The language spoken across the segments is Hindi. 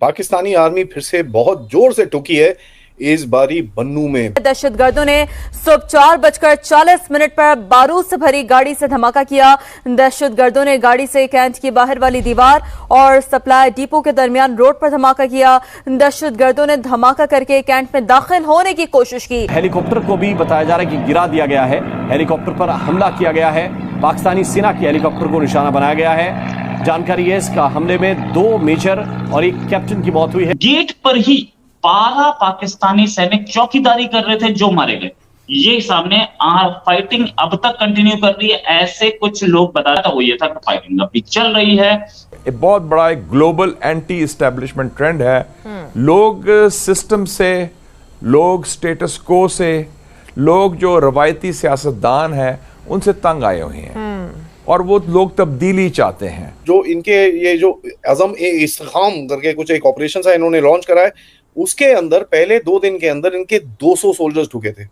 पाकिस्तानी आर्मी फिर से बहुत जोर से ठुकी है इस बारी बन्नू में। दहशतगर्दों ने सुबह 4:40 पर बारूद से भरी गाड़ी से धमाका किया। दहशतगर्दों ने गाड़ी से कैंट की बाहर वाली दीवार और सप्लाई डिपो के दरमियान रोड पर धमाका किया। दहशतगर्दों ने धमाका करके कैंट में दाखिल होने की कोशिश की। हेलीकॉप्टर को भी बताया जा रहा है कि गिरा दिया गया है। हेलीकॉप्टर पर हमला किया गया है। पाकिस्तानी सेना के हेलीकॉप्टर को निशाना बनाया गया है। जानकारी है इसका हमले में 2 मेजर और 1 कैप्टन की मौत हुई है। गेट पर ही 12 पाकिस्तानी सैनिक चौकीदारी कर रहे थे जो मारे गए। ये सामने फाइटिंग अब तक कंटिन्यू कर रही है, ऐसे कुछ लोग बता रहे थे। वो ये था कि फाइटिंग अभी चल रही है। एक बहुत बड़ा एक ग्लोबल एंटी एस्टेब्लिशमेंट ट्रेंड है। लोग सिस्टम से, लोग स्टेटस को से, लोग जो रवायती सियासतदान हैं उनसे तंग आए हुए हैं और वो लोग तब्दीली चाहते हैं। जो इनके ये जो अज़म ए इस्तेकाम करके कुछ एक ऑपरेशन है इन्होंने लॉन्च करा है, उसके अंदर पहले 2 दिन के अंदर इनके 200 सोल्जर्स ठुके थे।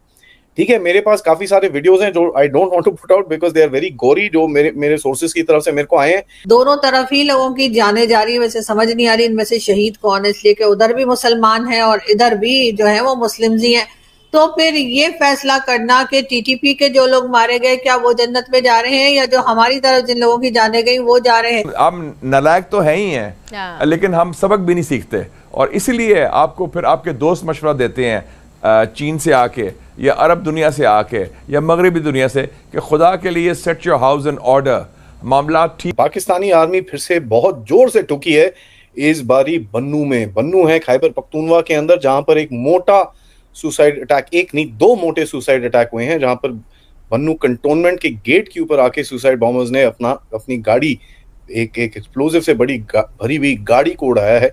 ठीक है, मेरे पास काफी सारे वीडियोस हैं जो I don't want to put out because they are very gory, जो मेरे सोर्सेज की तरफ से मेरे को आए हैं। दोनों तरफ ही लोगों की जाने जा रही है। वैसे समझ नहीं आ रही इनमें से शहीद कौन है, इसलिए कि उधर भी मुसलमान है और इधर भी जो है वो मुस्लिम ही हैं। तो फिर ये फैसला करना कि टीटीपी के जो लोग मारे गए क्या वो जन्नत में जा रहे हैं या जो हमारी तरफ जिन लोगों की जाने गई वो जा रहे हैं। हम नालायक तो है ही हैं, लेकिन हम सबक भी नहीं सीखते और इसीलिए आपको फिर आपके दोस्त मशवरा देते हैं चीन से आके या अरब दुनिया से आके या मगरबी दुनिया से कि खुदा के लिए set your house in order, मामला ठीक। पाकिस्तानी आर्मी फिर से बहुत जोर से ठुकी है इस बारी बन्नू में। बन्नू है खैबर पख्तूनवा के अंदर, जहां पर एक मोटा सुसाइड अटैक, एक नहीं 2 मोटे सुसाइड अटैक हुए हैं, जहां पर बन्नू कंटोनमेंट के गेट के ऊपर आके सुसाइड बॉम्बर्स ने अपनी गाड़ी, एक एक्सप्लोजिव से भरी हुई गाड़ी को उड़ाया है।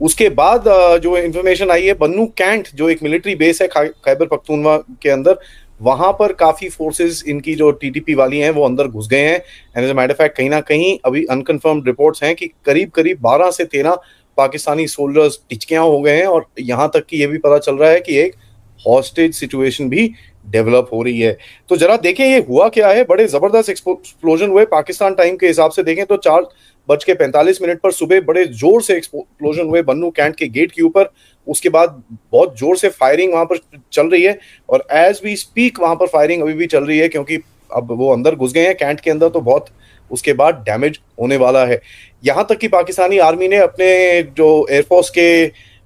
उसके बाद जो इंफॉर्मेशन आई है, बन्नू कैंट जो एक मिलिट्री बेस है खैबर पख्तूनवा के अंदर, वहां पर काफी फोर्सेस इनकी जो टीटीपी वाली हैं वो अंदर घुस गए हैं। And as a matter of fact कहीं ना कहीं अभी अनकन्फर्म्ड रिपोर्ट्स हैं कि करीब 12 से 13 पाकिस्तानी सोल्जर्स टिचकियां हो गए हैं और यहां तक कि ये भी पता चल रहा है कि एक हॉस्टेज सिचुएशन भी डेवलप हो रही है। तो जरा देखें ये हुआ क्या है। बड़े जबरदस्त एक्सप्लोजन हुए। पाकिस्तान टाइम के हिसाब से देखें तो 4:45 पर सुबह बड़े जोर से एक्सप्लोजन हुए बन्नू कैंट के गेट के ऊपर। उसके बाद बहुत जोर से फायरिंग वहां पर चल रही है और एज वी स्पीक वहां पर फायरिंग अभी भी चल रही है, क्योंकि अब वो अंदर घुस गए हैं कैंट के अंदर, तो बहुत उसके बाद डैमेज होने वाला है। यहां तक कि पाकिस्तानी आर्मी ने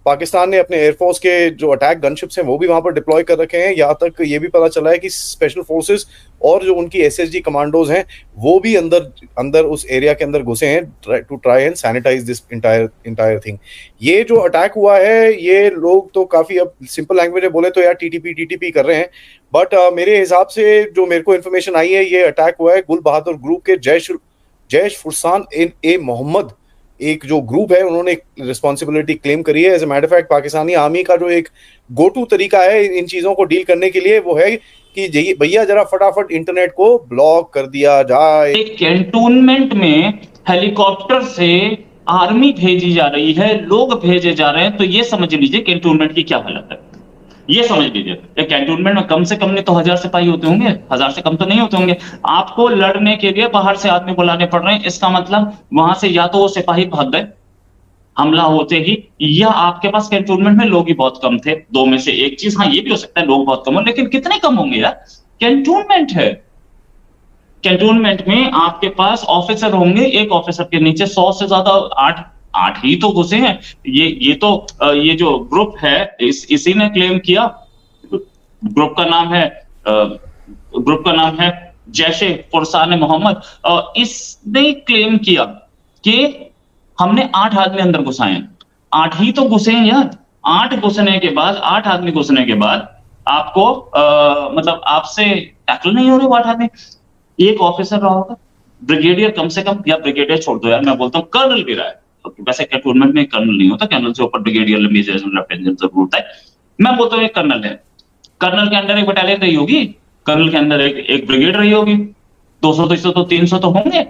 पाकिस्तान ने अपने एयरफोर्स के जो अटैक गनशिप्स हैं वो भी वहां पर डिप्लॉय कर रखे हैं। यहाँ तक ये भी पता चला है कि स्पेशल फोर्सेस और जो उनकी एसएसजी कमांडोज हैं वो भी अंदर उस एरिया के अंदर घुसे हैं to try and sanitize this entire thing. ये जो अटैक हुआ है, ये लोग तो काफी, अब सिंपल लैंग्वेज में बोले तो यार टीटीपी कर रहे हैं, बट मेरे हिसाब से जो मेरे को इन्फॉर्मेशन आई है, ये अटैक हुआ है गुल बहादुर ग्रुप के जैश फुरसान ए मोहम्मद एक जो ग्रुप है, उन्होंने रिस्पॉन्सिबिलिटी क्लेम करी है। As a matter of fact Pakistani army का जो एक गो टू तरीका है इन चीजों को डील करने के लिए वो है कि भैया जरा फटाफट इंटरनेट को ब्लॉक कर दिया जाए। कैंटोनमेंट में हेलीकॉप्टर से आर्मी भेजी जा रही है, लोग भेजे जा रहे हैं, तो ये समझ लीजिए कैंटोनमेंट की क्या हालत है। ये समझ लीजिए कैंटोनमेंट में कम से कम नहीं तो 1000 सिपाही होते होंगे, 1000 से कम तो नहीं होते होंगे। आपको लड़ने के लिए बाहर से आदमी बुलाने पड़ रहे हैं। इसका मतलब वहां से या तो वो सिपाही भाग गए हमला होते ही, या आपके पास कैंटोनमेंट में लोग ही बहुत कम थे। 2 में से एक चीज, हाँ ये भी हो सकता है लोग बहुत कम हो, लेकिन कितने कम होंगे यार, कैंटोनमेंट है। कैंटोनमेंट में आपके पास ऑफिसर होंगे, एक ऑफिसर के नीचे 100 से ज्यादा 8 ही तो घुसे हैं। ये जो ग्रुप है इसी ने क्लेम किया। ग्रुप का नाम है जैशे फुरसान मोहम्मद। इसने क्लेम किया कि हमने 8 आदमी अंदर घुसाए हैं। 8 ही तो घुसे हैं यार। 8 आदमी घुसने के बाद आपको मतलब आपसे टैकल नहीं हो रहे वो 8 आदमी। एक ऑफिसर रहा होगा, ब्रिगेडियर कम से कम, या ब्रिगेडियर छोड़ दो यार, मैं बोलता हूँ कर्नल भी रहा है। वैसे कैंटोनमेंट में कर्नल नहीं होता, कर्नल से ऊपर ब्रिगेडियर, लेफ्टिनेंट जरूर होता है। मैं बोलता हूँ एक कर्नल है, कर्नल के अंदर एक बटालियन रही होगी, कर्नल के अंदर एक ब्रिगेड रही होगी, 200 तो 300 तो होंगे,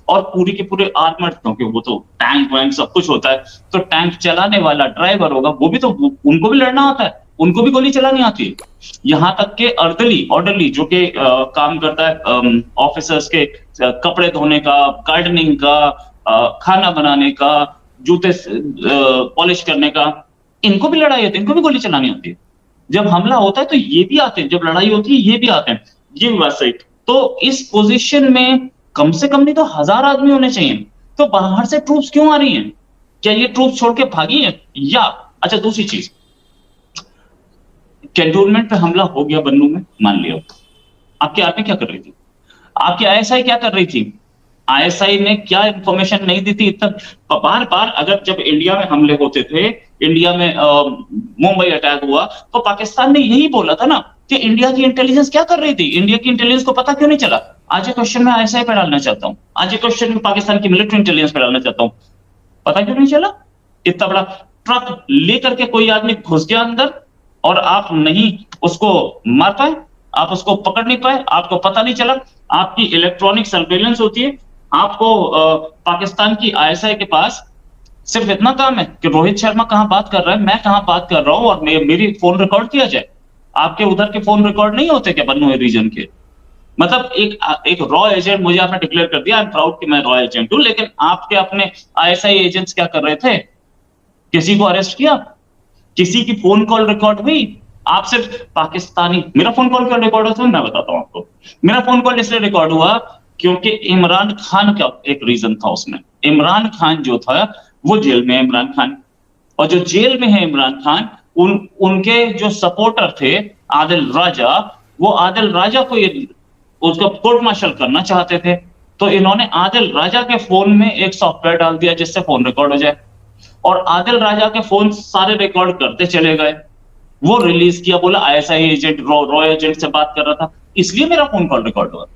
और पूरी के पूरे आर्मर्ड, क्योंकि वो तो टैंक वैंक सब कुछ होता है, तो टैंक चलाने वाला ड्राइवर होगा, वो भी तो उनको भी लड़ना होता है, उनको भी गोली चलानी आती है। यहाँ तक के ऑर्डरली जो कि काम करता है ऑफिसर्स के कपड़े धोने का, गार्डनिंग का, खाना बनाने का, जूते पॉलिश करने का, इनको भी लड़ाई होती है, इनको भी गोली चलानी होती है। जब हमला होता है तो ये भी आते हैं, जब लड़ाई होती है ये भी आते हैं। ये बात सही। तो इस पोजीशन में कम से कम नहीं तो 1000 आदमी होने चाहिए। तो बाहर से ट्रूप्स क्यों आ रही हैं? क्या ये ट्रूप्स छोड़ के भागी हैं? या अच्छा, दूसरी चीज, कैंटोनमेंट पे हमला हो गया बन्नू में, मान लिया, आपकी आर्मी क्या कर रही थी? आपकी आईएसआई क्या कर रही थी? आईएसआई ने क्या इंफॉर्मेशन नहीं दी थी? इतना बार बार अगर जब इंडिया में हमले होते थे, इंडिया में मुंबई अटैक हुआ, तो पाकिस्तान ने यही बोला था ना कि इंडिया की इंटेलिजेंस क्या कर रही थी, इंडिया की इंटेलिजेंस को पता क्यों नहीं चला? आज ये क्वेश्चन मैं आईएसआई पे डालना चाहता हूं, आज ये क्वेश्चन पाकिस्तान की मिलिट्री इंटेलिजेंस पे डालना चाहता हूं। पता क्यों नहीं चला? इतना बड़ा ट्रक लेकर के कोई आदमी घुस गया अंदर और आप नहीं उसको मार पाए, आप उसको पकड़ नहीं पाए, आपको पता नहीं चला। आपकी इलेक्ट्रॉनिक सर्वेलेंस होती है, आपको पाकिस्तान की आईएसआई के पास सिर्फ इतना काम है कि रोहित शर्मा कहां बात कर रहा है, मैं कहां बात कर रहा हूं, और मेरी फोन रिकॉर्ड किया जाए। आपके उधर के फोन रिकॉर्ड नहीं होते क्या बन्नू रीजन के? मतलब एक रॉ एजेंट मुझे आपने डिक्लेयर कर दिया, आई एम प्राउड कि मैं रॉ एजेंट हूं, लेकिन आपके अपने आईएसआई एजेंट्स क्या कर रहे थे? किसी को अरेस्ट किया? किसी की फोन कॉल रिकॉर्ड हुई? आप सिर्फ पाकिस्तानी, मेरा फोन कॉल क्यों रिकॉर्ड होता है मैं बताता हूं आपको। मेरा फोन कॉल इसलिए रिकॉर्ड हुआ क्योंकि इमरान खान का एक रीजन था उसमें। इमरान खान जो था वो जेल में है, इमरान खान, और जो जेल में है इमरान खान, उनके जो सपोर्टर थे आदिल राजा, वो आदिल राजा को उसका कोर्ट मार्शल करना चाहते थे। तो इन्होंने आदिल राजा के फोन में एक सॉफ्टवेयर डाल दिया जिससे फोन रिकॉर्ड हो जाए, और आदिल राजा के फोन सारे रिकॉर्ड करते चले गए। वो रिलीज किया, बोला आईएसआई एजेंट रॉ एजेंट से बात कर रहा था, इसलिए मेरा फोन कॉल रिकॉर्ड हुआ।